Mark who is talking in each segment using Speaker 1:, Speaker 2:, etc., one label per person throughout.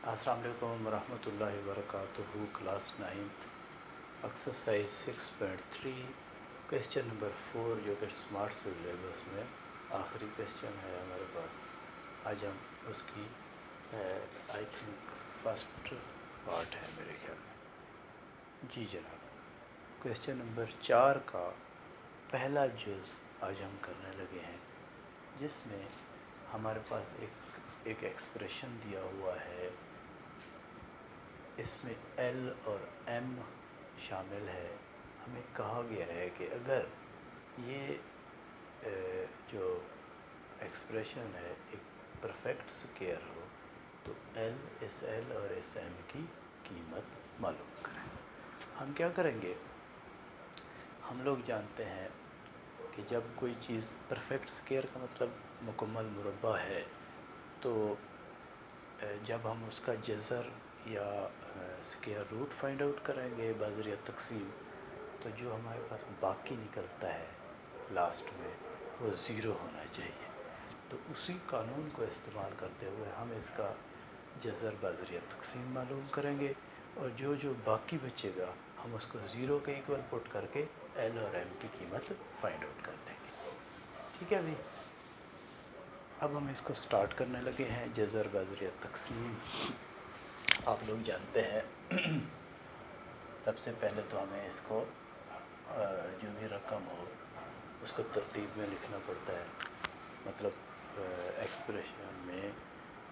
Speaker 1: अस्सलाम वालेकुम वरहमतुल्लाहि वबरकातुहू। Class 9th exercise 6.3 question number 4 जो कि स्मार्ट सिलेबस में आखिरी क्वेश्चन है हमारे पास। आज हम उसकी आई थिंक फर्स्ट पार्ट है मेरे ख्याल में। जी जनाब, क्वेश्चन नंबर 4 का पहला जुज़ आज हम करने लगे हैं, जिसमें हमारे पास एक एक्सप्रेशन दिया हुआ है। इसमें L और M शामिल है। हमें कहा गया है कि अगर ये जो एक्सप्रेशन है एक परफेक्ट स्क्वायर हो तो इस L और इस M की कीमत मालूम करें। हम क्या करेंगे, हम लोग जानते हैं कि जब कोई चीज़ परफेक्ट स्क्वायर का मतलब मुकम्मल मुरब्बा है, तो जब हम उसका जज़र या स्क्वायर रूट फाइंड आउट करेंगे बाज़रिया तक़सीम, तो जो हमारे पास बाकी निकलता है लास्ट में वो ज़ीरो होना चाहिए। तो उसी कानून को इस्तेमाल करते हुए हम इसका जज़र बाज़रिया तक़सीम मालूम करेंगे, और जो जो बाकी बचेगा हम उसको ज़ीरो के इक्वल पुट करके L और M की कीमत फाइंड आउट कर लेंगे। ठीक है अभी, अब हम इसको स्टार्ट करने लगे हैं। जज़र बाज़रिया तक़सीम आप लोग जानते हैं। सबसे पहले तो हमें इसको जो भी रकम हो उसको तरतीब में लिखना पड़ता है। मतलब एक्सप्रेशन में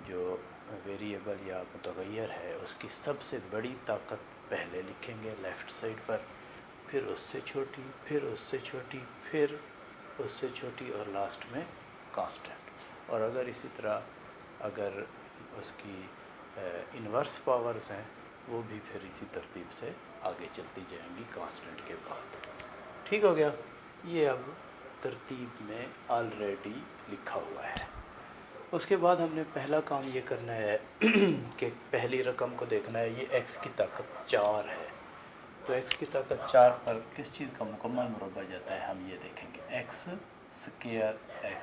Speaker 1: जो वेरिएबल या मुतग़य्यर है उसकी सबसे बड़ी ताकत पहले लिखेंगे लेफ़्ट साइड पर, फिर उससे छोटी, फिर उससे छोटी, फिर उससे छोटी, और लास्ट में कांस्टेंट। और अगर इसी तरह अगर उसकी इन्वर्स पावर्स हैं वो भी फिर इसी तरतीब से आगे चलती जाएंगी कांस्टेंट के बाद। ठीक हो गया, ये अब तरतीब में ऑलरेडी लिखा हुआ है। उसके बाद हमने पहला काम ये करना है कि पहली रकम को देखना है। ये x की ताकत 4 है, तो x की ताकत 4 पर किस चीज़ का मुकम्मल मुरब्बा जाता है हम ये देखेंगे। x स्क्वायर x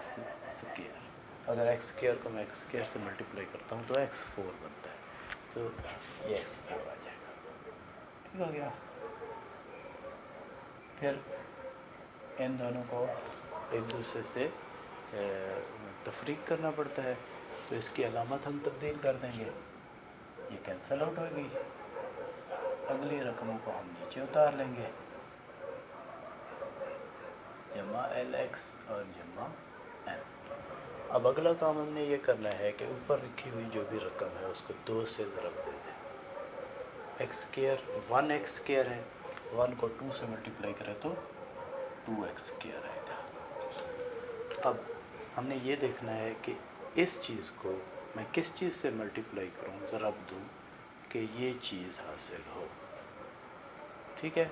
Speaker 1: स्क्वायर, अगर x स्क्वायर को मैं x स्क्वायर से मल्टीप्लाई करता हूँ तो x4 बनता है, तो ये x4 आ जाएगा। ठीक हो गया। फिर इन दोनों को एक दूसरे से तफरीक करना पड़ता है, तो इसकी अलामत हम तब्दील कर देंगे, ये कैंसिल आउट होगी। अगली रकमों को हम नीचे उतार लेंगे, जमा LX और जमा M। अब अगला काम हमने ये करना है कि ऊपर लिखी हुई जो भी रकम है उसको 2 से ज़रब दे दें। x स्क्वायर 1x स्क्वायर है, 1 को 2 से मल्टीप्लाई करें तो 2x स्क्वायर आएगा। अब हमने ये देखना है कि इस चीज़ को मैं किस चीज़ से मल्टीप्लाई करूँ, ज़रब दूँ कि ये चीज़ हासिल हो। ठीक है,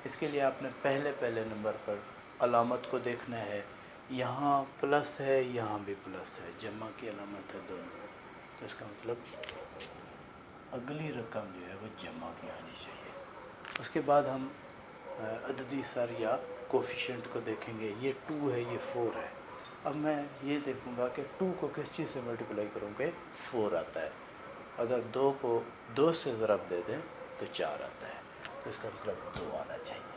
Speaker 1: इसके लिए आपने पहले नंबर पर अलामत को देखना है। यहाँ प्लस है, यहाँ भी प्लस है, जमा की अलामत है दोनों, तो इसका मतलब अगली रकम जो है वो जमा की आनी चाहिए। उसके बाद हम अददी सर या कोफिशिएंट को देखेंगे। ये 2 है, ये 4 है। अब मैं ये देखूँगा कि 2 को किस चीज़ से मल्टीप्लाई करूँ कि 4 आता है। अगर 2 को 2 से ज़रब दे दें तो 4 आता है, तो इसका मतलब 2 आना चाहिए।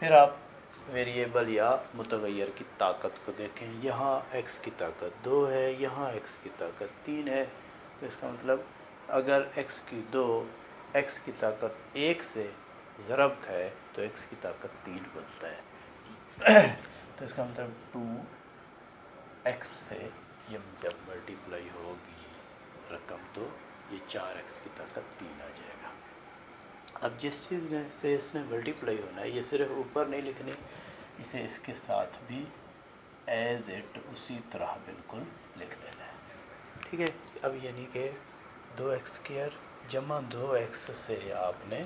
Speaker 1: फिर आप वेरिएबल या मुतग़य्यर की ताकत को देखें। यहाँ x की ताकत 2 है, यहाँ x की ताकत 3 है, तो इसका मतलब अगर x की ताकत 1 से ज़रब है तो x की ताकत 3 बनता है। तो इसका मतलब 2x से ये जब मल्टीप्लाई होगी रकम तो ये 4x की ताकत 3 आ जाएगा। अब जिस चीज़ में से इसमें मल्टीप्लाई होना है ये सिर्फ ऊपर नहीं लिखनी, इसे इसके साथ भी एज इट उसी तरह बिल्कुल लिख देना है। ठीक है, अब यानी कि 2x स्क्वायर जमा 2x से आपने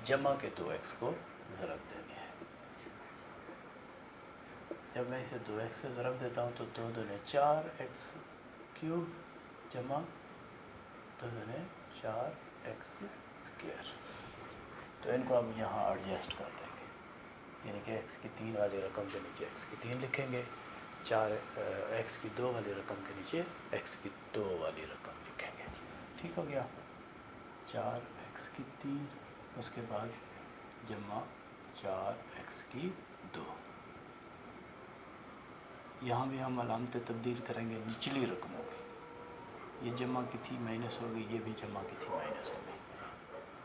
Speaker 1: जमा के 2x को ज़रब देनी है। जब मैं इसे 2x से ज़रब देता हूँ तो 2 दूने 4x क्यूब जमा 2 दूने 4x स्क्वायर, तो इनको हम यहाँ एडजस्ट कर देंगे, यानी कि x की 3 वाली रकम के नीचे x की 3 लिखेंगे, x की 2 वाली रकम के नीचे x की 2 वाली रकम लिखेंगे। ٹھیک ہو گیا، 4x کی 3، اس کے بعد جمع 4x کی 2۔ یہاں بھی ہم علامتیں تبدیل کریں گے نچلی رقموں کی، یہ جمع کی تھی مائنس ہو گئی، یہ بھی جمع کی تھی مائنس ہو گئی،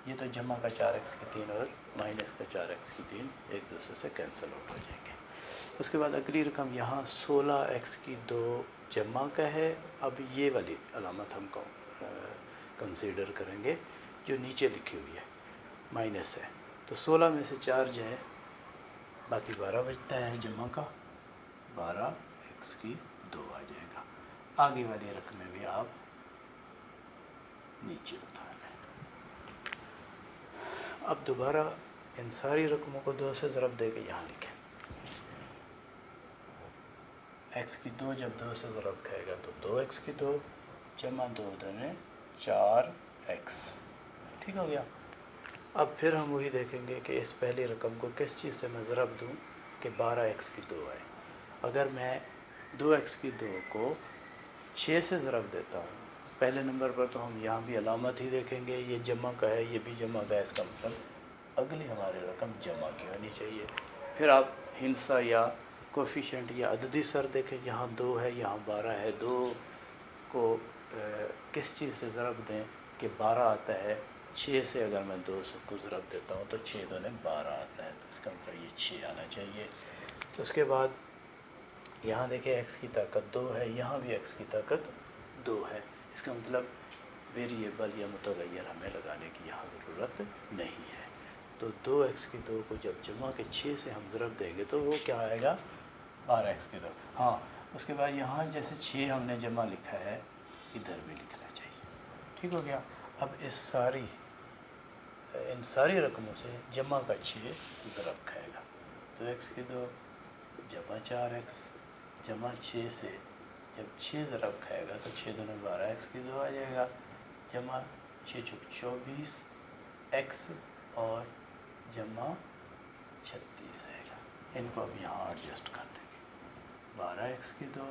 Speaker 1: یہ تو جمع کا 4x کی 3 اور مائنس کا 4x کی 3 ایک دوسرے سے کینسل آؤٹ ہو جائیں گے۔ اس کے بعد اگلی رقم یہاں 16x کی 2 جمع کا ہے، اب یہ والی علامت ہم کو کنسیڈر کریں گے جو نیچے لکھی ہوئی ہے مائنس ہے، تو 16 میں سے 4 جائیں، باقی 12 بچتا ہے جمع کا، 12x کی 2 آ جائے گا۔ آگے والی رقمیں بھی آپ نیچے اتار لیں۔ اب دوبارہ ان ساری رقموں کو 2 سے ضرب دے کے یہاں لکھیں، x کی 2 جب 2 سے ضرب کھائے گا تو 2x کی 2 جمع 2 دونے 4x، ٹھیک ہو گیا۔ اب پھر ہم وہی دیکھیں گے کہ اس پہلی رقم کو کس چیز سے میں ضرب دوں کہ 12x کی 2 آئے۔ اگر میں 2x کی 2 کو 6 سے ضرب دیتا ہوں، پہلے نمبر پر تو ہم یہاں بھی علامت ہی دیکھیں گے، یہ جمع کا ہے، یہ بھی جمع کا ہے، اس کا مطلب اگلی ہماری رقم جمع کی ہونی چاہیے۔ پھر آپ ہندسہ یا کوفیشنٹ یا عددی سر دیکھیں، یہاں 2 ہے، یہاں 12 ہے، 2 کو کس چیز سے ضرب دیں کہ 12 آتا ہے، 6 سے اگر میں 2 کو ضرب دیتا ہوں تو 6 دونے 12 آتا ہے، تو اس کا مطلب یہ 6 آنا چاہیے۔ اس کے بعد یہاں دیکھیں x کی طاقت 2 ہے، یہاں بھی x کی طاقت 2 ہے، اس کا مطلب ویریبل یا متغیر ہمیں لگانے کی یہاں ضرورت نہیں ہے۔ تو 2x کی 2 کو جب جمع کے 6 سے ہم ضرب دیں گے تو وہ کیا آئے گا، 12x کی 2۔ ہاں، اس کے بعد یہاں جیسے 6 ہم نے جمع لکھا ہے، ادھر بھی لکھنا چاہیے، ٹھیک ہو گیا۔ اب ان ساری رقموں سے جمع کا 6 ضرب کھائے گا، تو x کی 2 جمع 4x جمع 6 سے جب 6 ضرب کھائے گا تو 6 دونے 12x کی 2 آ جائے گا، جمع 6 چوک 24x اور جمع 36 آئے گا۔ ان کو اب یہاں ایڈجسٹ کر دیں گے، 12x کی 2،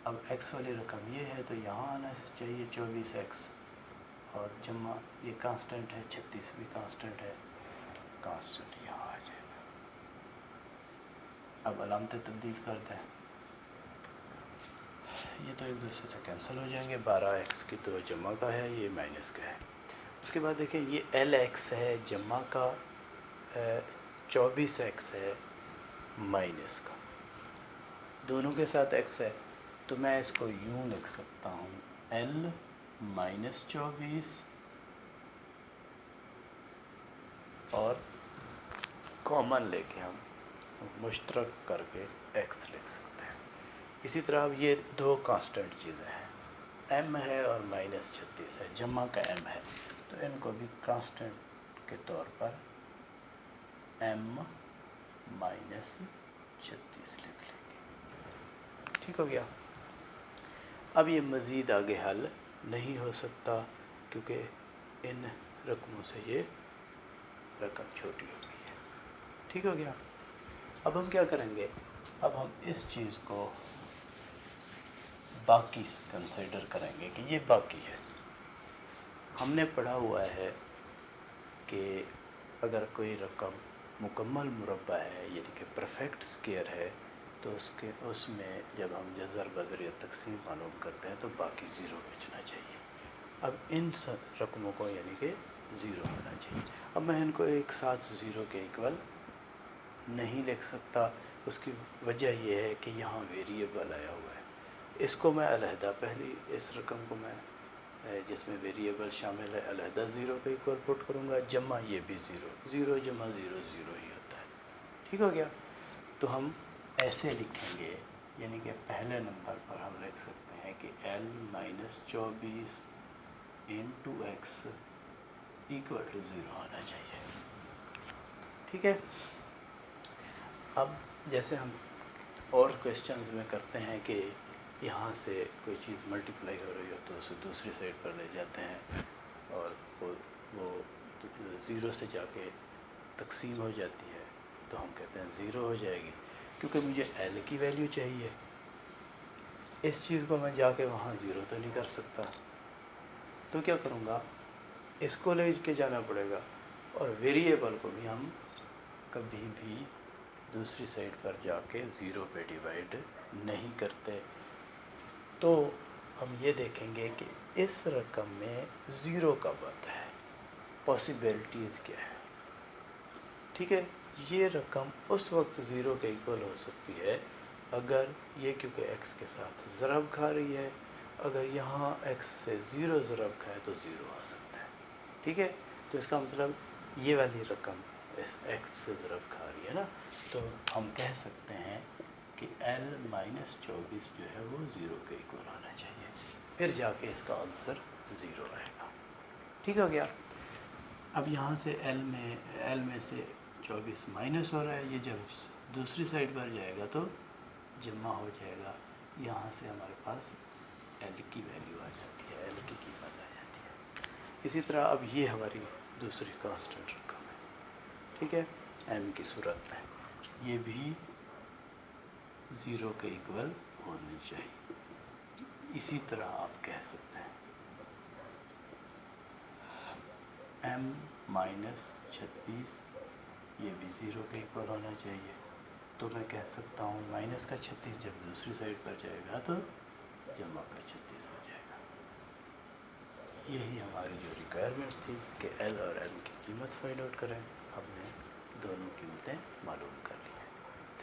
Speaker 1: اب x والی رقم یہ ہے تو یہاں آنا چاہیے 24x، اور جمع یہ کانسٹنٹ ہے، 36 بھی کانسٹنٹ ہے، کانسٹنٹ یہاں آ جائے گا۔ اب علامتیں تبدیل کر دیں، یہ تو ایک دوسرے سے کینسل ہو جائیں گے، 12x کی 2 جمع کا ہے، یہ مائنس کا ہے۔ اس کے بعد دیکھیں یہ LX ہے جمع کا، 24x ہے مائنس کا، دونوں کے ساتھ x ہے، تو میں اس کو یوں لکھ سکتا ہوں L مائنس 24 اور کامن لے کے ہم مشترک کر کے x لکھ سکتے ہیں۔ اسی طرح اب یہ 2 کانسٹنٹ چیزیں ہیں، m ہے اور مائنس 36 ہے، جمع کا m ہے، تو ان کو بھی کانسٹنٹ کے طور پر m مائنس 36 لکھ لیں گے، ٹھیک ہو گیا۔ اب یہ مزید آگے حل نہیں ہو سکتا کیونکہ ان رقموں سے یہ رقم چھوٹی ہو گئی ہے، ٹھیک ہو گیا۔ اب ہم کیا کریں گے، اب ہم اس چیز کو باقی کنسیڈر کریں گے کہ یہ باقی ہے۔ ہم نے پڑھا ہوا ہے کہ اگر کوئی رقم مکمل مربع ہے یعنی کہ پرفیکٹ اسکیئر ہے تو اس میں جب ہم جذر بذر یا تقسیم معلوم کرتے ہیں تو باقی 0 بچنا چاہیے۔ اب ان سب رقموں کو یعنی کہ 0 ہونا چاہیے۔ اب میں ان کو ایک ساتھ 0 کے ایکول نہیں لکھ سکتا، اس کی وجہ یہ ہے کہ یہاں ویریبل آیا ہوا ہے، اس کو میں علیحدہ پہلی اس رقم کو میں جس میں ویریبل شامل ہے علیحدہ 0 کے ایکول پٹ کروں گا، جمع یہ بھی 0 جمع 0 0 ہی ہوتا ہے، ٹھیک ہو گیا۔ تو ہم ایسے لکھیں گے، یعنی کہ پہلے نمبر پر ہم لکھ سکتے ہیں کہ L minus 24 into x equal to 0 آنا چاہیے، ٹھیک ہے۔ اب جیسے ہم اور کویشچنز میں کرتے ہیں کہ یہاں سے کوئی چیز ملٹیپلائی ہو رہی ہو تو اسے دوسری سائڈ پر لے جاتے ہیں اور وہ 0 سے جا کے تقسیم ہو جاتی ہے تو ہم کہتے ہیں 0 ہو جائے گی، کیونکہ مجھے L کی ویلیو چاہیے، اس چیز کو میں جا کے وہاں 0 تو نہیں کر سکتا، तो क्या करूँगा, इसको ले के जाना पड़ेगा, और वेरिएबल को भी हम कभी भी दूसरी साइड पर जाके ज़ीरो पे डिवाइड नहीं करते। तो हम ये देखेंगे कि इस रकम में ज़ीरो कब आता है, पॉसिबिलिटीज़ क्या है। ठीक है, ये रकम उस वक्त ज़ीरो के इक्वल हो सकती है अगर ये, क्योंकि x के साथ ज़रब खा रही है, अगर यहाँ x से ज़ीरो ज़रब खाए तो ज़ीरो आ सकता है। ठीक है, तो इसका मतलब ये वाली रकम इस x से ज़रब खा रही है ना, तो हम कह सकते हैं कि l माइनस 24 जो है वो ज़ीरो के इक्वल होना चाहिए, फिर जाके इसका आंसर ज़ीरो आएगा। ठीक हो गया। अब यहाँ से l में से 24 माइनस हो रहा है, ये जब दूसरी साइड पर जाएगा तो जमा हो जाएगा, यहाँ से हमारे पास l की वैल्यू आ जाती है, l की कीमत आ जाती है। इसी तरह अब ये हमारी दूसरी कांस्टेंट रकम है, ठीक है, m की सूरत में, ये भी ज़ीरो के इक्वल होनी चाहिए। इसी तरह आप कह सकते हैं m माइनस 36, ये भी ज़ीरो के इक्वल होना चाहिए। तो मैं कह सकता हूँ माइनस का 36 जब दूसरी साइड पर जाएगा तो जमा का 36 हो जाएगा। यही हमारी जो रिक्वायरमेंट थी कि l और m की कीमत फाइंड आउट करें, हमने दोनों कीमतें मालूम कर ली।